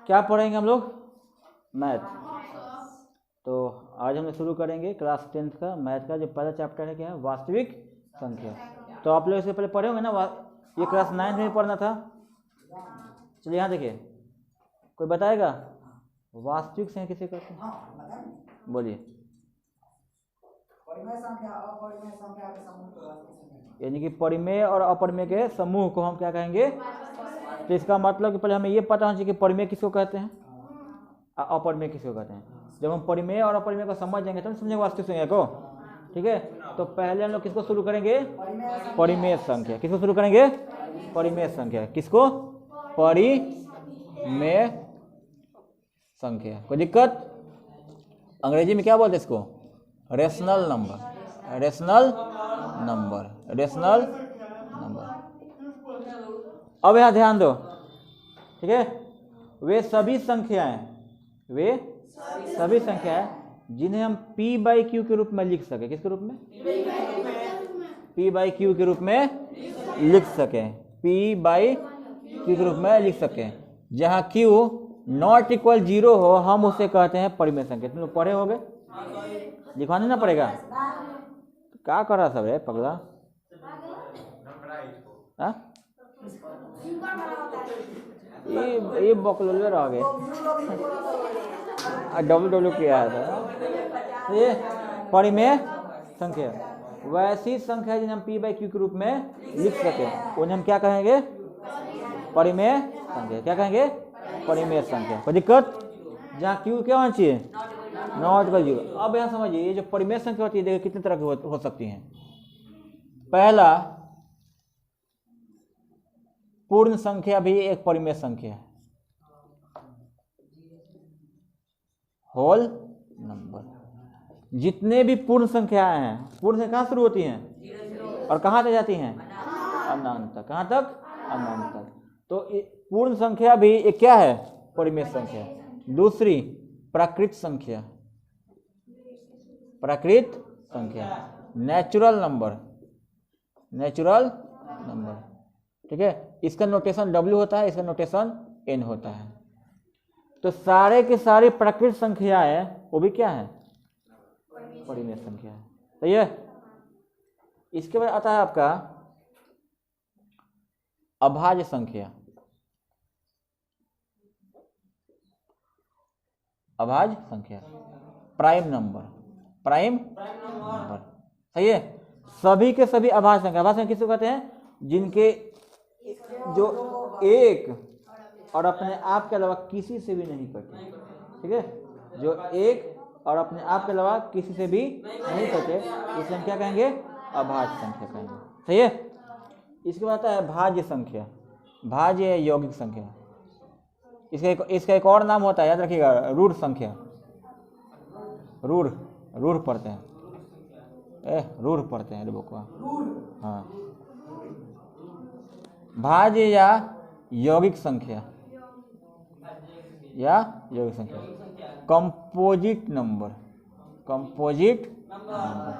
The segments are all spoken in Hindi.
क्या पढ़ेंगे हम लोग? मैथ। तो आज हम शुरू करेंगे क्लास 10th का मैथ का जो पहला चैप्टर है, क्या है? वास्तविक संख्या। तो आप लोग इससे पहले पढ़े होंगे ना, ये क्लास 9 में पढ़ना था। चलिए यहाँ देखिए, कोई बताएगा वास्तविक संख्या किसे कहते हैं? बोलिए। यानी कि परिमेय और अपरिमेय के समूह को हम क्या कहेंगे? तो इसका मतलब कि पहले हमें ये पता होना चाहिए कि परिमेय किसको कहते हैं, अपरिमेय किसको कहते हैं। जब हम परिमेय और अपरिमेय को समझ जाएंगे तो समझेंगे वास्तविक संख्या को। ठीक है, तो पहले हम लोग किसको शुरू करेंगे? परिमेय संख्या। किसको शुरू करेंगे? परिमेय संख्या। किसको? परिमेय संख्या। कोई दिक्कत? अंग्रेजी में क्या बोलते हैं इसको? Rational number. Rational number. Rational number. अब यहां ध्यान दो, ठीक है। वे सभी संख्याएं जिन्हें हम P/Q के रूप में लिख सके। किसके रूप में? P/Q के रूप में लिख सके। P/Q के रूप में लिख सके। जहां Q नॉट इक्वल 0 हो, हम उसे कहते हैं परिमेय संख्या। तुम लोग पढ़े होगे, लिखवाने ना पड़ेगा। क्या कर रहा सब है पगला? ये बकलोले रह गए। डब्ल्यू किया था। ये परिमेय संख्या वैसी संख्या जिन्हें हम P/Q के रूप में लिख सके, उन्हें हम क्या कहेंगे? परिमेय संख्या। क्या कहेंगे? परिमेय संख्या। कोई दिक्कत? जहाँ Q क्या होना चाहिए? Not equal 0। अब यहाँ समझिए, ये जो परिमेय संख्या होती है देखिए कितने तरह की हो सकती हैं। पहला, पूर्ण संख्या भी एक परिमेय संख्या है। Whole number. जितने भी पूर्ण संख्याएं हैं, पूर्ण संख्या कहाँ शुरू होती हैं और कहाँ तक जाती हैं? अनंत तक। कहाँ तक? अनंत तक। तो पूर्ण संख्या भी एक क्या है? परिमेय संख्या। दूसरी, प्राकृत संख्या। प्राकृत संख्या, नेचुरल नंबर। नेचुरल नंबर, ठीक है। इसका नोटेशन W होता है, इसका नोटेशन N होता है। तो सारे के सारे प्राकृत संख्याएं वो भी क्या है? परिमेय संख्या है। सही है। इसके बाद आता है आपका अभाज्य संख्या। अभाज्य संख्या, प्राइम नंबर। प्राइम नंबर, सही है। सभी के सभी अभाज्य संख्या। अभाज्य संख्या किसको कहते हैं? जिनके जो एक और अपने आप के अलावा किसी से भी नहीं कटे। ठीक है, जो एक और अपने आप के अलावा किसी से भी नहीं कटे, इसे हम क्या कहेंगे? अभाज्य संख्या कहेंगे। सही है। इसके बाद आता है भाज्य संख्या। भाज्य है यौगिक संख्या। इसका एक और नाम होता है, याद रखिएगा, रूढ़ संख्या। रूढ़ पढ़ते हैं, रूढ़ पढ़ते हैं बकुआ। हाँ, भाज्य या यौगिक संख्या कंपोजिट नंबर। कंपोजिट नंबर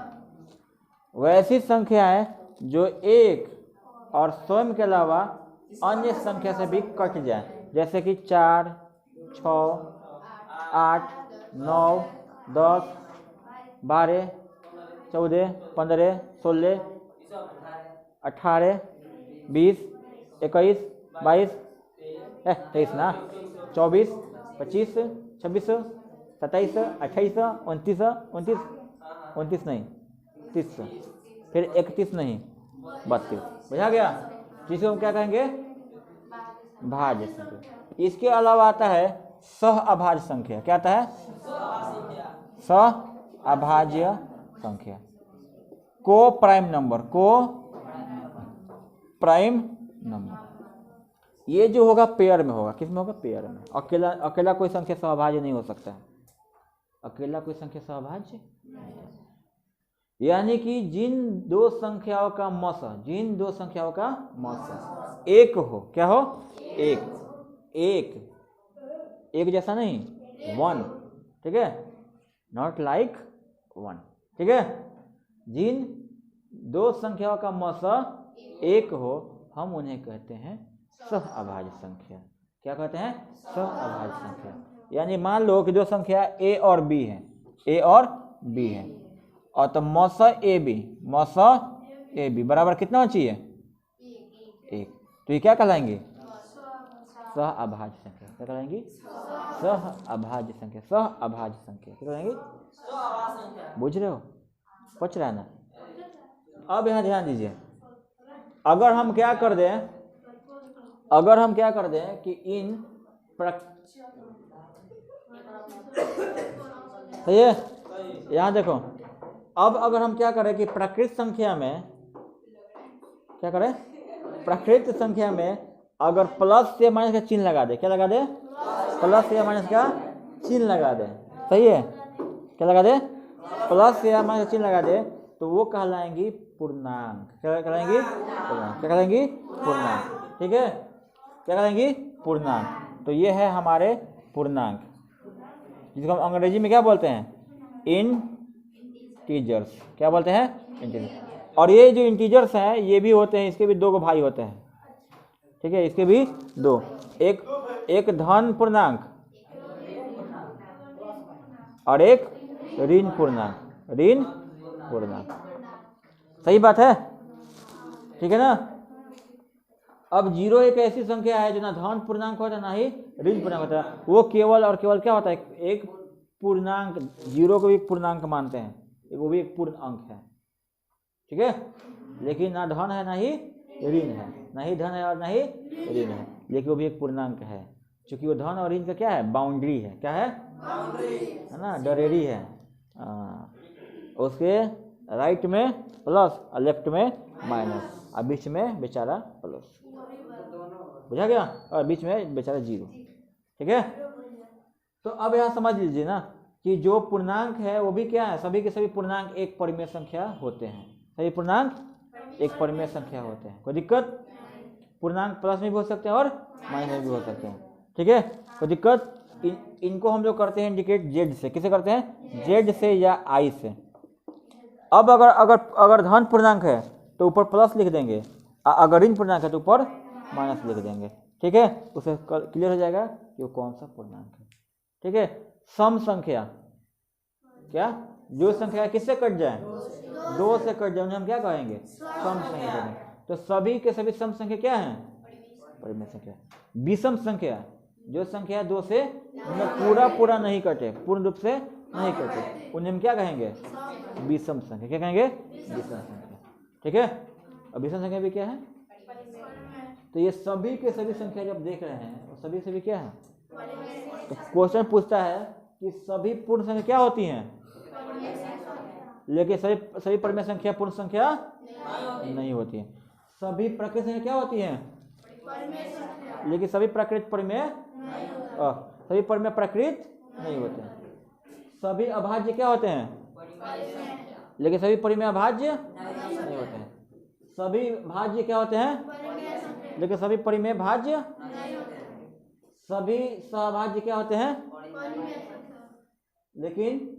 वैसी संख्या है जो एक और स्वयं के अलावा अन्य संख्या से भी कट जाए, जैसे कि 4, 6, 8, 9, 10, 12, 14, 15, 16, 18, 20, 21, 22, 23 ना, 24, 25, 26, 27, 28, 29, 29 नहीं, 30, फिर 31 नहीं, 32। बुझा गया? जिसे हम क्या कहेंगे? भाज्य संख्या। इसके अलावा आता है सह अभाज्य संख्या। क्या आता है? सह अभाज्य संख्या। को प्राइम नंबर। को प्राइम नंबर ये जो होगा पेयर में होगा। किस में होगा? पेयर में। अकेला कोई संख्या सहभाज्य नहीं हो सकता है। अकेला कोई संख्या सहभाज्य, यानी कि जिन दो संख्याओं का मौसा एक हो। क्या हो? एक जैसा नहीं, 1। ठीक है, नॉट लाइक 1। ठीक है, जिन दो संख्याओं का मौसा एक हो, हम उन्हें कहते हैं सह अभाज्य संख्या। क्या कहते हैं? सहअभाज्य संख्या। यानी मान लो कि दो संख्या ए और बी है, ए और बी है, और तो मौसा ए बी बराबर कितना होना चाहिए? 1। तो ये क्या कहलाएंगे? सहअभाज्य संख्या। क्या कहलाएंगी? सहअभाज्य संख्या। सहअभाज्य संख्या क्या कहलाएंगी? बुझ रहे हो? पच रहा है ना? अब यहाँ ध्यान दीजिए, अगर हम क्या कर दें, कि इन सही है, यहाँ देखो, अब अगर हम क्या करें कि प्राकृत संख्या में क्या करें? प्राकृत संख्या में अगर प्लस या माइनस का चिन्ह लगा दे, क्या लगा दे? प्लस या माइनस का चिन्ह लगा दे। सही है, क्या लगा दे? प्लस या माइनस का चिन्ह लगा दे, तो वो कहलाएंगी पूर्णांक। क्या कहलाएंगी? पूर्णांक। क्या कहलाएंगी? पूर्णांक। ठीक है, क्या कहलाएंगी? पूर्णांक। तो ये है हमारे पूर्णांक, जिसको हम अंग्रेजी में क्या बोलते हैं? इंटीजर्स। क्या बोलते हैं? इंटीजर्स। और ये जो इंटीजर्स हैं ये भी होते हैं, इसके भी दो भाई होते हैं। ठीक है, इसके भी दो, एक धन पूर्णांक और एक ऋण पूर्णांक। ऋण पूर्णांक, सही बात है? ठीक है ना? अब 0 एक ऐसी संख्या है जो ना धन पूर्णांक होता है ना ही ऋण पूर्णांक होता है। वो केवल और केवल क्या होता है? एक पूर्णांक। 0 को भी पूर्णांक मानते हैं, वो भी एक पूर्ण अंक है। ठीक है, लेकिन ना धन है ना ही ऋण है, ना ही धन है और ना ही ऋण है, लेकिन वो भी एक पूर्णांक है। क्योंकि वो धन और ऋण का क्या है? बाउंड्री है। क्या है? है ना, डरेरी है। उसके राइट में प्लस और लेफ्ट में माइनस, और बीच में बेचारा प्लस, बुझा गया? और बीच में बेचारा 0। ठीक है, तो अब यहाँ समझ लीजिए ना कि जो पूर्णांक है वो भी क्या है? सभी के सभी पूर्णांक एक परिमेय संख्या होते हैं। सभी पूर्णांक एक परिमेय संख्या होते हैं। कोई दिक्कत? पूर्णांक प्लस में भी हो सकते हैं और माइनस में भी हो सकते हैं। ठीक है, कोई दिक्कत? इनको हम लोग करते हैं इंडिकेट जेड से। किसे करते हैं? जेड से या आई से। अब अगर धन पूर्णांक है तो ऊपर प्लस लिख देंगे, अगर ऋण पूर्णांक है तो ऊपर माइनस लिख देंगे। ठीक है, उसे क्लियर हो जाएगा कि वो कौन सा पूर्णांक है। ठीक है, सम संख्या क्या? जो संख्या किससे कट जाए? 2 से कट जाए, हम क्या कहेंगे? सम संख्या कहेंगे। तो सभी के सभी सम संख्या क्या है? परिमेय संख्या। विषम संख्या, जो संख्या 2 से पूरा नहीं कटे, पूर्ण रूप से नहीं कटे, उन्हें हम क्या कहेंगे? विषम संख्या। क्या कहेंगे? विषम संख्या। ठीक है, अब विषम संख्या भी क्या है? तो ये सभी के सभी संख्या जब देख रहे हैं, वो सभी सभी क्या है? तो क्वेश्चन पूछता है कि सभी पूर्ण संख्या क्या होती हैं? लेकिन सभी परिमेय संख्या पूर्ण संख्या नहीं होती है। सभी प्राकृत संख्या क्या होती हैं? लेकिन सभी प्राकृत परिमेय, सभी परिमेय प्राकृत नहीं होते हैं। सभी अभाज्य क्या होते हैं? लेकिन सभी परिमेय अभाज्य नहीं होते हैं। सभी भाज्य क्या होते हैं? लेकिन सभी परिमेय भाज्य। सभी सहभाज्य क्या होते हैं? लेकिन